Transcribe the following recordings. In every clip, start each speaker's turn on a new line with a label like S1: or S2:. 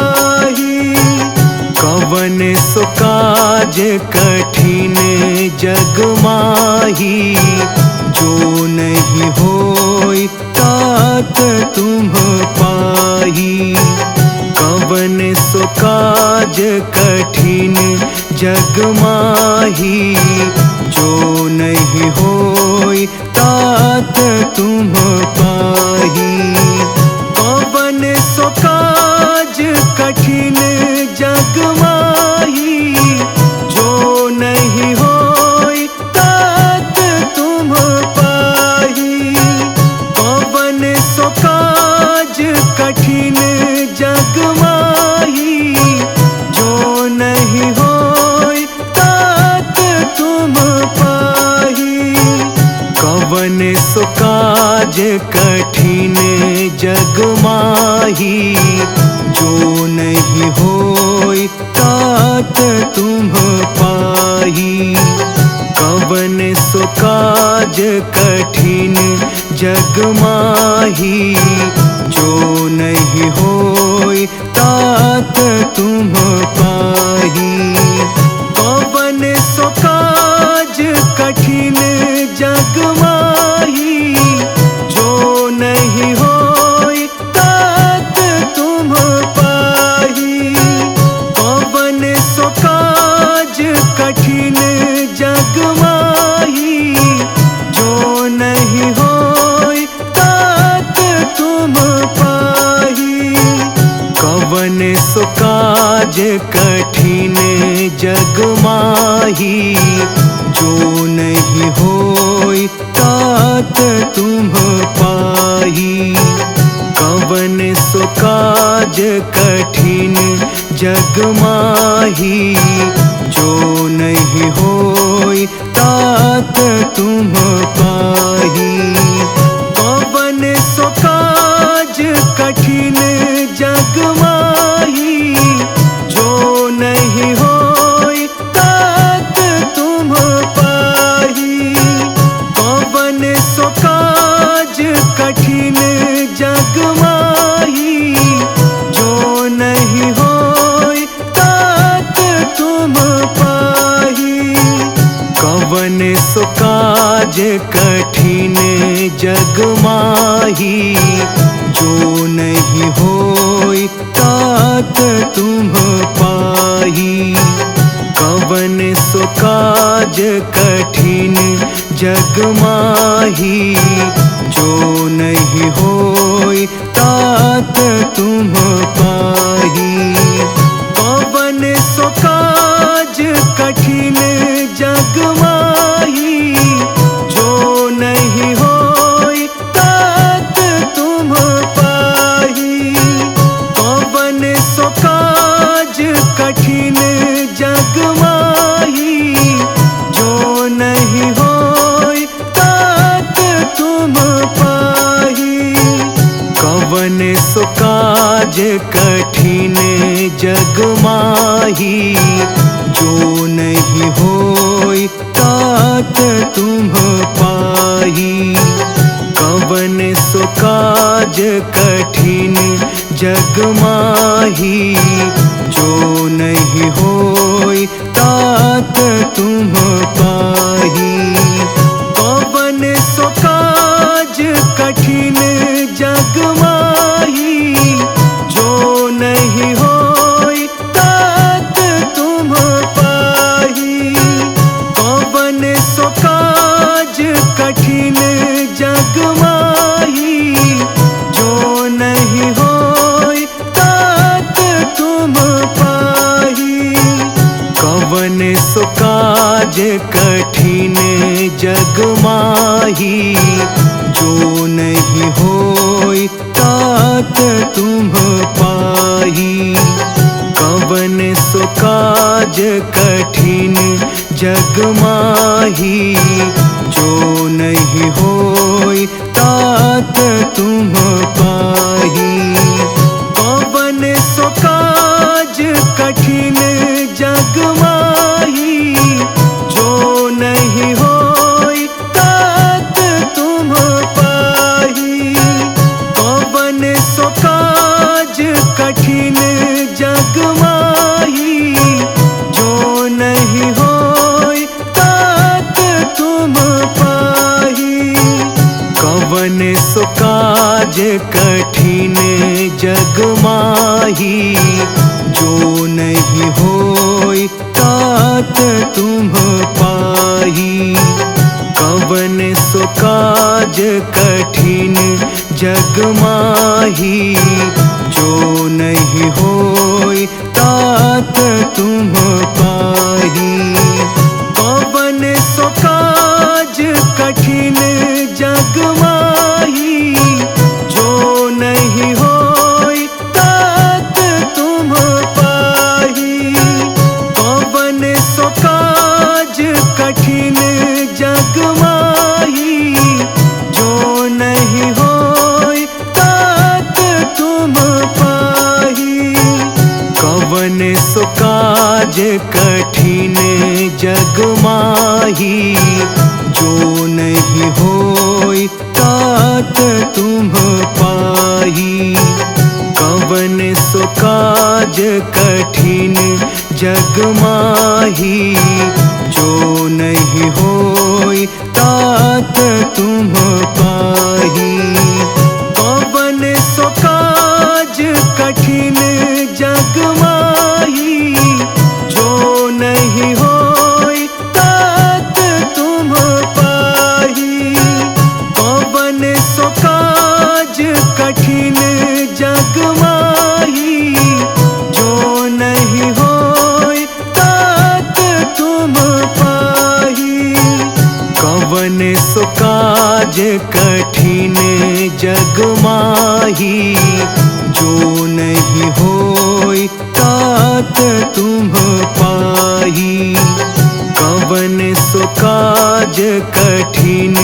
S1: पाही। कवन सो काज कठिन जग माही, जो नहीं होई तात तुम पाही। कवन सो काज कठिन जग माही, जो नहीं होई तात तुम पाही। कवन सो काज कठिन जग माही, जो नहीं होई तात तुम पाही। कवन सो काज कठिन जग माही, जो नहीं होई तात तुम पाही। कठिन जग माही, जो नहीं होई तात तुम पाही। कवन सो काज कठिन जग माही, जो नहीं होई तात तुम पाही। कवन सो काज कठिन जग माही, जो नहीं होई तात तुम पाही। कवन सो काज कठिन जग माही, जो नहीं होई तात तुम पाही। कवन सो काज कठिन जग माही, जो नहीं होई तात तुम पाही। कवन सो काज कठिन जग माही, जो नहीं होई तात तुम पाही। कवन सो काज कठिन जग माही, जो नहीं होई तात तुम पाही। कवन सो काज कठिन जग माही, जो नहीं होई तात तुम पाही। कवन सो काज कठिन जग माही, जो नहीं होई तात तुम पाही। कवन सो काज कठिन जग माही, जो नहीं होई तात तुम पाही। कवन सो काज कठिन जग माही, जो नहीं होई तात तुम पाही। कवन सो काज कठिन जग माही, जो नहीं होई तात तुम पाही। कवन सो काज कठिन जग माही, जो नहीं होई तात तुम पाही। कवन सो काज कठिन जग माही, जो नहीं होई तात तुम पाही। कवन सो काज कठिन जग माही, जो नहीं होई तात तुम पाही। कवन सो काज कठिन जग माही, जो नहीं होई तात तुम पाही। कवन सो काज कठिन जग माही, जो नहीं होई तात तुम पाही। कवन सो काज कठिन जग माही, जो नहीं होई तात तुम पाही। कवन सो काज कठिन जग माही, जो नहीं होई तात तुम पाही। कवन सो काज कठिन जग माही, जो नहीं होई तात तुम पाही। कवन सो काज कठिन जग माही, जो नहीं होई तात तुम पाही। कवन सो काज कठिन जग माही, जो नहीं होई तात तुम पाही। कवन सो काज कठिन जग माही, जो नहीं होई तात तुम पाही। कवन सो काज कठिन जग माही, जो नहीं कठिन जग माही, जो नहीं होई तात तुम पाही। कवन सो काज कठिन जग माही, जो नहीं होई तात तुम पाही। कवन सो काज कठिन जग माही, जो नहीं होई तात तुम पाही। कवन सो काज कठिन जग माही, जो नहीं होई तात तुम पाही। कवन सो काज कठिन जग माही, जो नहीं होई तात तुम पाही। कवन सो काज कठिन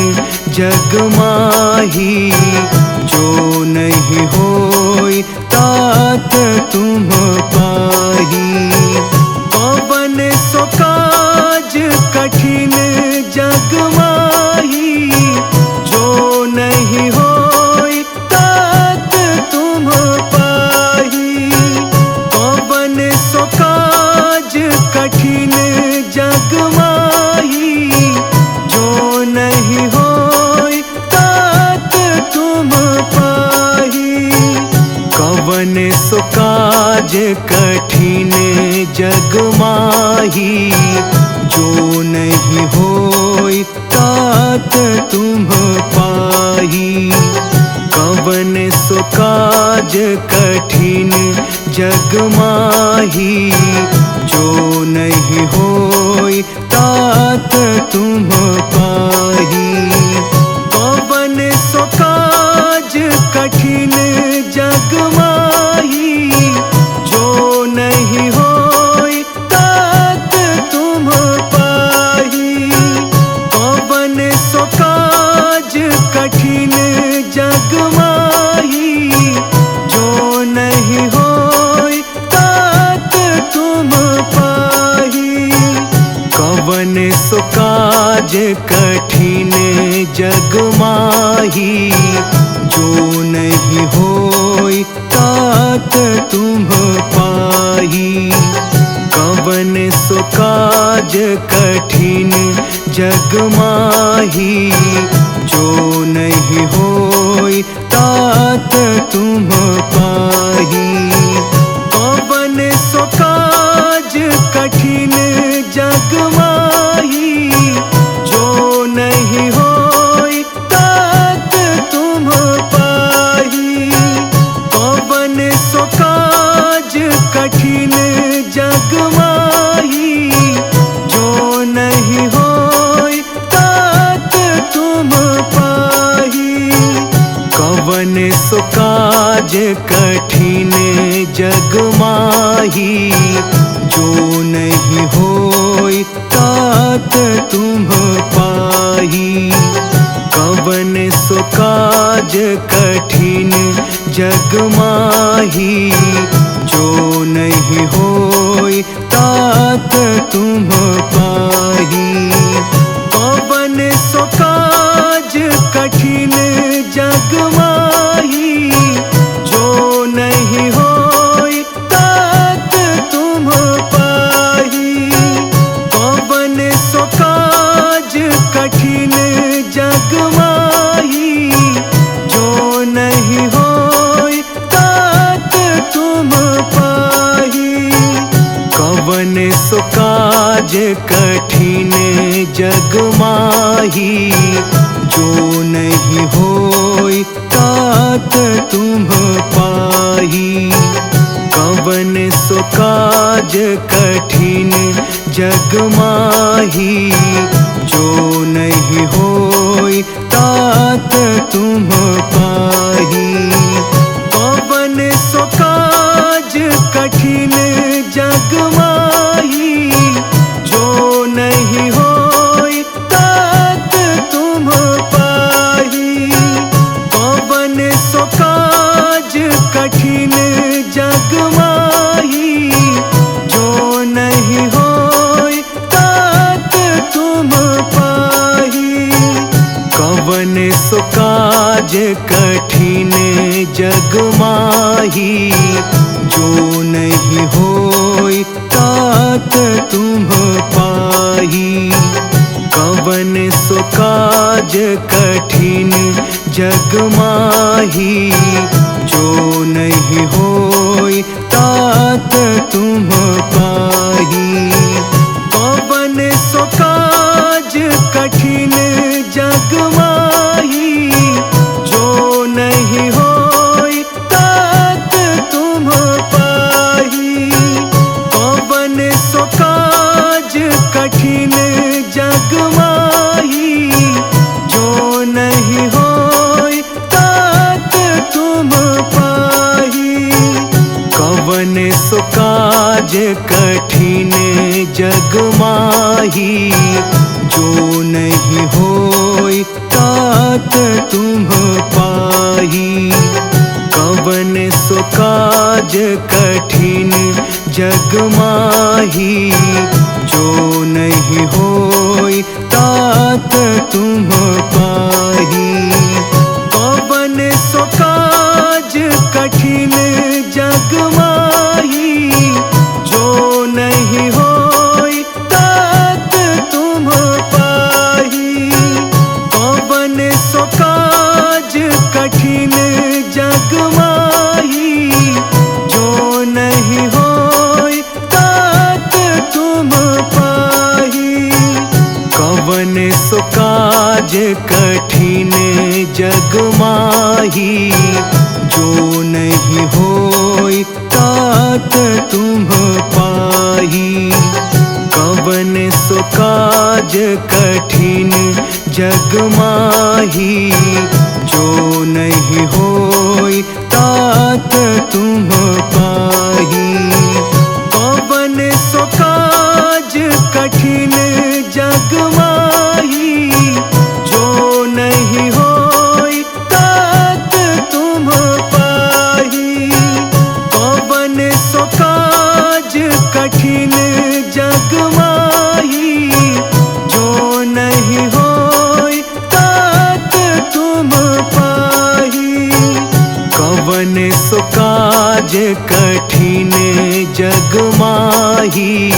S1: जग माही, जो नहीं होई तात तुम पाही। कवन सो काज कठिन जग माही, जो नहीं होई तात तुम पाही। कवन सो काज कठिन जग माही, जो नहीं होई तात तुम पाही। कवन सो काज कठिन जग माही, जो नहीं होई तात तुम पाही। कवन सो काज कठिन जग माही, जो नहीं होई तात तुम पाही। कवन सो काज कठिन जग माही, जो नहीं होई तात तुम पाही। कवन सो काज कठिन जग माही, जो नहीं होई तात तुम पाही। कवन सो काज कठिन जग माही, जो नहीं होई तात तुम पाही। कवन सो काज कठिन जग माही, जो नहीं होई तात तुम पाही। कवन सो काज कठिन जग माही, जो नहीं होई तात तुम पाही। कवन सो काज कठिन जग माही, जो नहीं होई तात तुम पाही। कवन सो काज कठिन जग माही, जो नहीं होई तात तुम पाही। कवन सो काज कठिन जग माही, जो नहीं होई तात तुम पाही। कवन सो काज कठिन जग माही, जो नहीं होई तात तुम पाही। कवन सो काज कठिन जग माही, जो नहीं होई तात तुम पाही। कवन सो काज कठिन जग माही, जो नहीं होई तात तुम पाही। कवन सो काज कठिन जग माही, जो नहीं होई तात तुम पाही। कवन सो काज कठिन जग माही, जो नहीं होई तात तुम पाही। कवन सो काज कठिन जग माही, जो नहीं होई कठिन जग माही, जो नहीं होई तात तुम पाही। कवन सो काज कठिन जग माही, जो नहीं होई तात तुम पाही। कवन सो काज कठिन जग माही, जो नहीं होई तात तुम पाही। कवन सो काज कठिन जग माही, जो नहीं होई तात तुम पाही। कवन सो काज कठिन जग माही, जो नहीं होई तात तुम पाही। कवन सो काज कठिन जग माही, जो नहीं होई तात तुम पाही। कवन सो काज कठिन जग माही, जो नहीं होई तात तुम पाही। कवन सो काज कठिन जग माही, जो नहीं होई तात तुम पाही। कवन सो काज कठिन जग माही, जो नहीं होई तात तुम पाही। कवन सो काज कठिन जग माही, जो नहीं होई तात तुम पाही। कवन सो काज कठिन जग माही, जो नहीं होई तात तुम पाही। कवन सो काज कठिन जग माही, जो नहीं होई तात तुम पाही। कवन सो काज कठिन जग माही,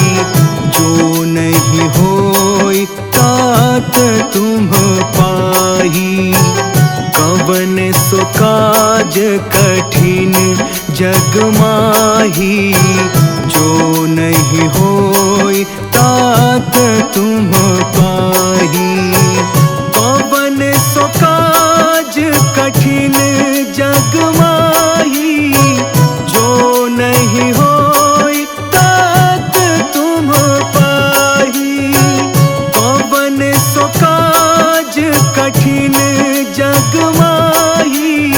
S1: जो नहीं होई तात तुम पाही। कवन सो काज कठिन जग माही, जो नहीं होई तात तुम पाही। कवन सो काज कठिन जग माही, जो नहीं होई तात तुम पाही। कवन सो काज कठिन जग माही,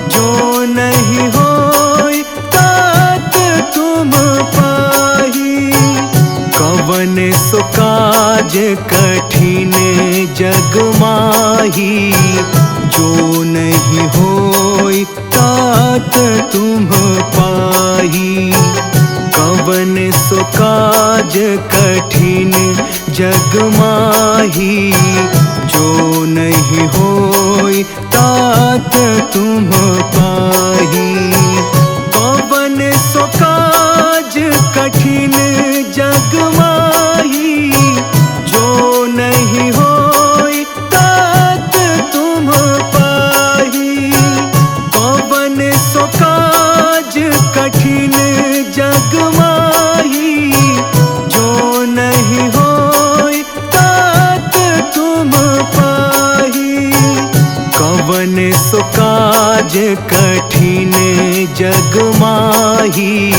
S1: जो नहीं होई तात तुम पाही। कवन सो काज कठिन जग माही, जो नहीं होई तात तुम पाही। कवन सो काज कठिन जग माही, जो नहीं होई तात तुम पाही। कवन सो काज कठिन जग माही, जो नहीं होई तात तुम पाही। कवन सो काज कठिन जग माही, जो नहीं होई तात तुम पाही। कवन सो काज कठिन जग माही,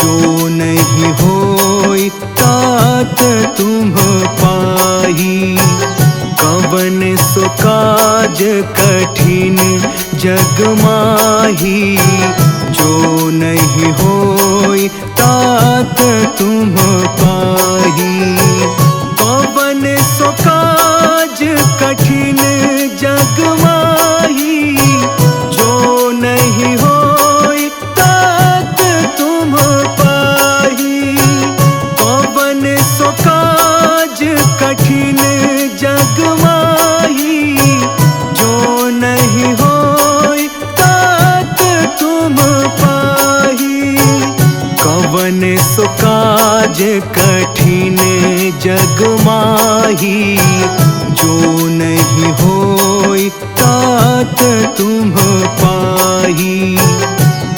S1: जो नहीं होई तात तुम पाही। कवन सो काज कठिन जग माही, जो नहीं होई तात तुम पाही। कवन सो काज कठिन जग माही, जो नहीं होई तात तुम पाही। कवन सो काज कठिन जग माही, जो नहीं कठिन जग माही, जो नहीं होई तात तुम पाही।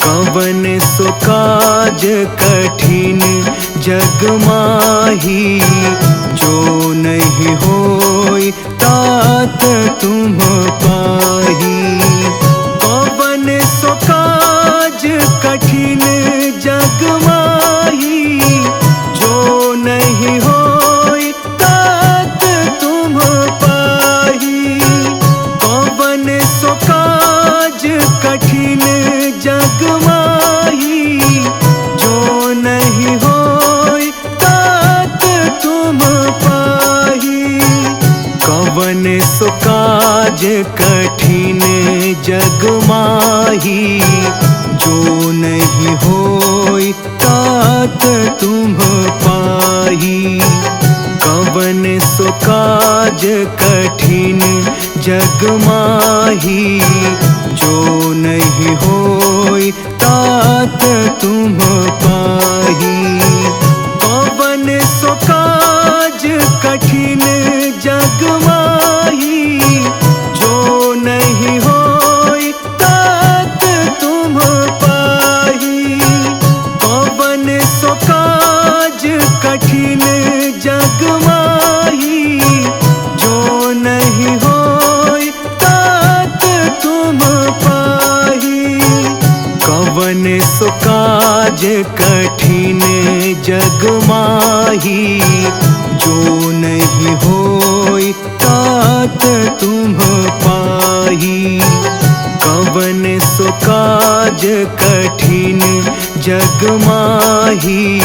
S1: कवन सो काज कठिन जग माही, जो नहीं होई तात तुम पाही। कवन सो काज कठिन जग माही, जो नहीं होई तात तुम पाही। कवन सो काज कठिन जग माही, जो नहीं होई तात तुम पाही। कवन सो काज कठिन जग माही, जो नहीं होई तात तुम पाही। कवन सो काज कठिन जग माही, जो नहीं होई तात तुम पाही। कवन सो काज कठिन जग माही, जो नहीं होई तात तुम पाही। कवन सो काज कठिन जग माही, जो नहीं होई तात तुम पाही। कवन सो काज कठिन जग माही, जो नहीं होई तात तुम पाही। कवन सो काज कठिन जग माही,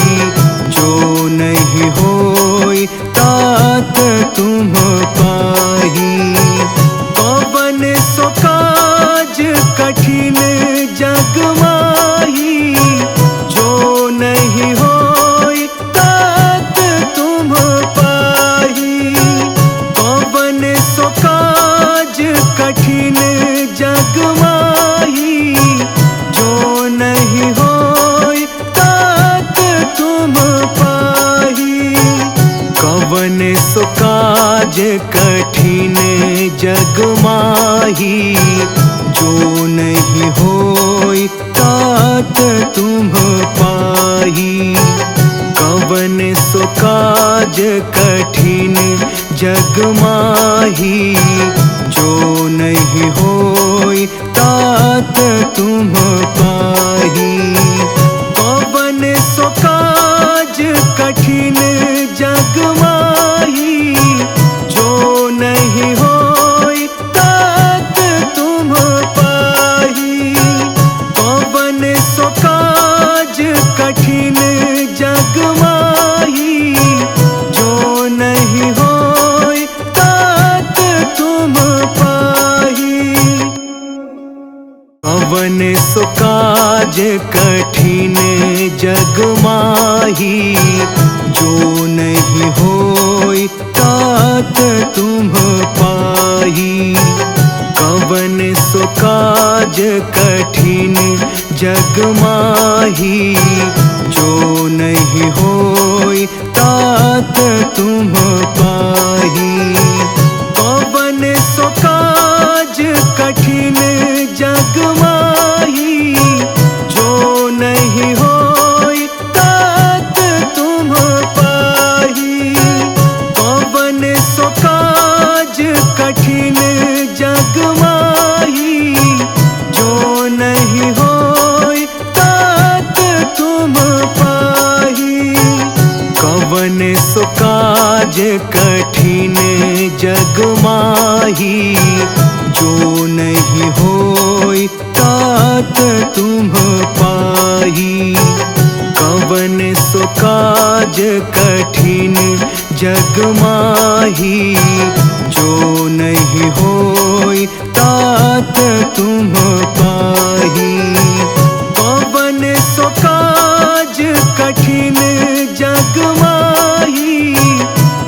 S1: जो नहीं होई तात तुम पाही। कवन सो काज कठिन जग माही, जो नहीं होई तात तुम पाही। कवन सो काज कठिन जग माही, जो नहीं होई तात तुम पाही। कवन सो काज कठिन जग माही, जो नहीं होई तात तुम पाही। कवन सो काज कठिन जग माही, जो नहीं होई तात तुम पाही। कवन सो काज कठिन जग माही, जो नहीं होई तात तुम पाही। कवन सो काज कठिन जग माही, जो नहीं होई तात तुम पाही। कवन सो काज कठिन जग माही, जो नहीं होई तात तुम पाही। कवन सो काज कठिन जग माही, जो नहीं होई तात तुम पाही। कवन सो काज कठिन जग माही, जो नहीं होई तात तुम पाही। कवन सो काज कठिन जग माही, जो नहीं होई तात तुम पाही। कवन सो काज कठिन जग माही, जो नहीं होई तात तुम पाही। कवन सो काज कठिन जग माही, जो नहीं होई तात तुम पाही। कवन सो काज कठिन जग माही,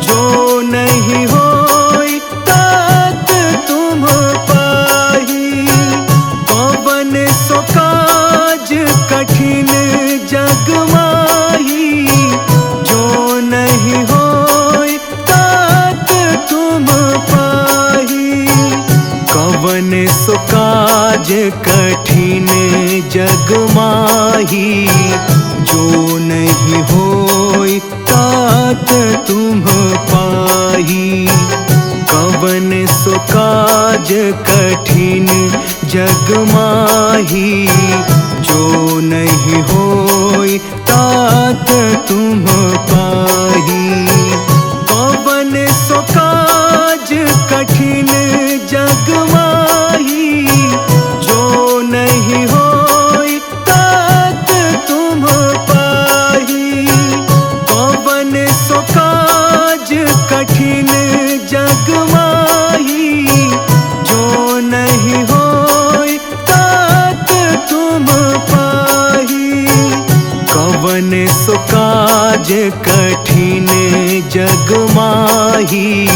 S1: जो नहीं होई तात तुम पाही। कवन सो काज कठिन जग माही, जो सो काज कठिन जग माही, जो नहीं होई तात तुम पाही। कवन सो काज कठिन जग माही, जो नहीं होई तात तुम पाही। कवन सो काज कठिन जग माही, जो नहीं होई तात तुम पाही। कवन सो काज कठिन जग माही, जो नहीं होई तात तुम पाही। कवन सो काज कठिन जग माही,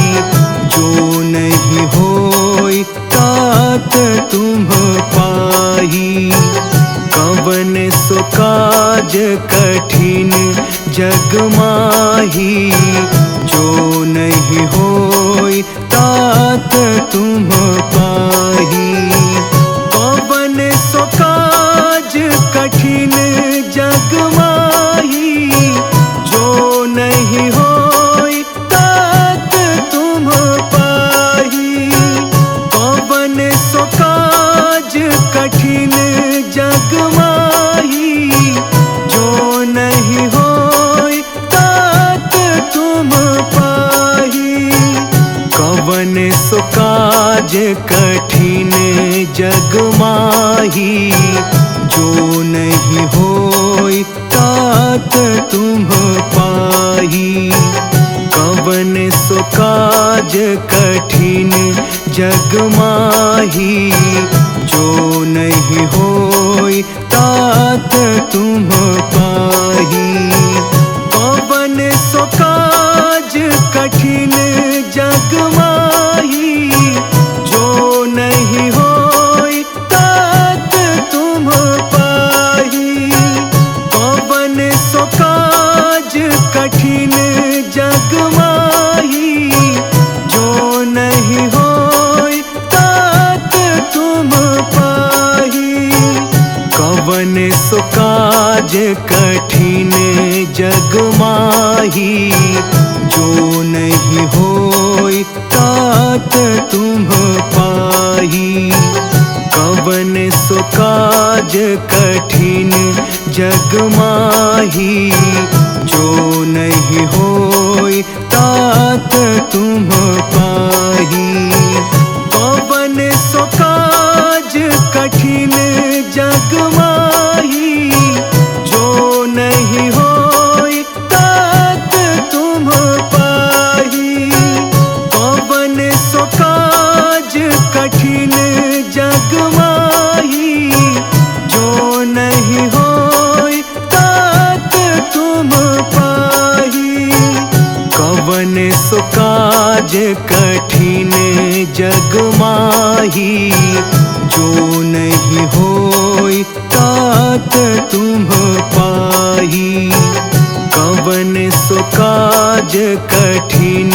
S1: जो नहीं होई तात तुम पाही। कवन सो काज कठिन जग माही, जो नहीं होई तात तुम पाही। कवन सो काज कठिन जग माही, जो नहीं होई तात तुम पाही। कवन सो काज कठिन जग माही, जो नहीं होई तात तुम पाही। कवन सो काज कठिन जग माही, जो नहीं होई तात तुम पाही। कवन सो काज कठिन जग माही, जो नहीं होई तात तुम पाही। कवन सो काज कठिन जग माही, जो नहीं होई तात तुम पाही। कवन सो काज कठिन जग माही, जो नहीं होई तात तुम पाही। कवन सो काज कठिन जग माही, जो नहीं होई तात तुम पाही। कवन सो काज कठिन जग माही, जो नहीं होई तात तुम पाही। कवन सो काज कठिन जग माही, जो नहीं होई तात तुम पाही। कवन सो काज कठिन जग माही, जो नहीं होई तात तुम पाही। कवन सो काज कठिन जग माही, जो नहीं होई तात तुम पाही। कवन सो काज कठिन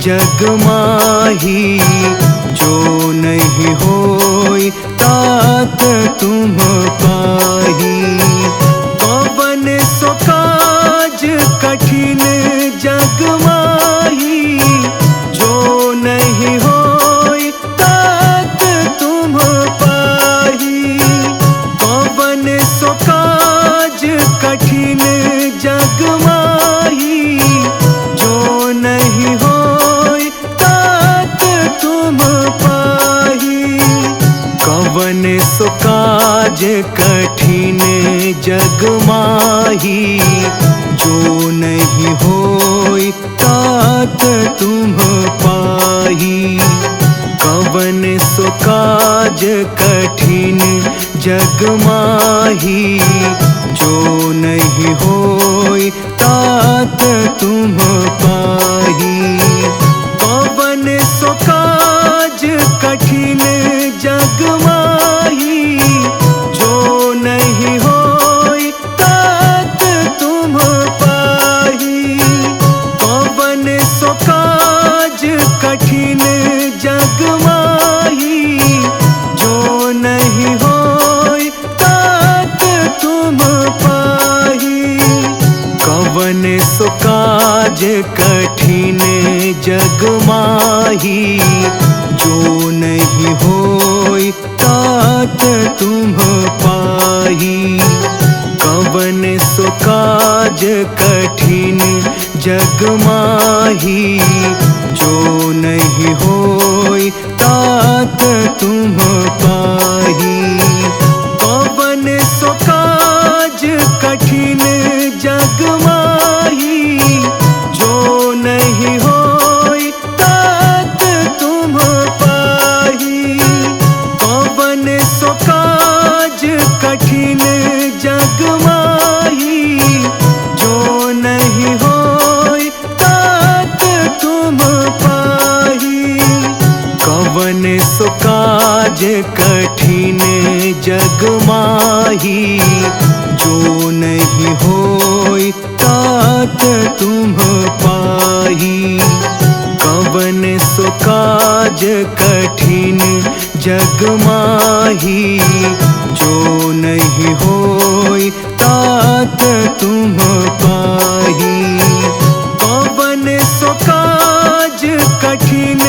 S1: जग माही, जो नहीं होई तात तुम पाही। कवन सो काज कठिन जग माही, जो नहीं होई तात तुम पाही। कवन सो काज कठिन जग माही, जो नहीं होई तात तुम पाही। कवन सो काज कठिन जग माही, जो नहीं होई तात तुम पाही। कवन सो काज कठिन जग माही, जो नहीं होई तात तुम पाही। कवन सो काज कठिन जग माही, जो नहीं होई तात तुम पाही। कवन सो काज कठिन जग माही, जग माही, जो नहीं होई तात तुम पाही। कवन सो काज कठिन जग माही, जो नहीं होई तात तुम पाही। कवन सो काज कठिन जग माही, जो नहीं होई तात तुम पाही। कवन सो काज कठिन जग माही, जो नहीं होई तात तुम पाही। कवन सो काज कठिन जग माही, जो नहीं होई तात तुम पाही। कवन सो काज कठिन जग माही, जो नहीं होई तात तुम पाही। कवन सो काज कठिन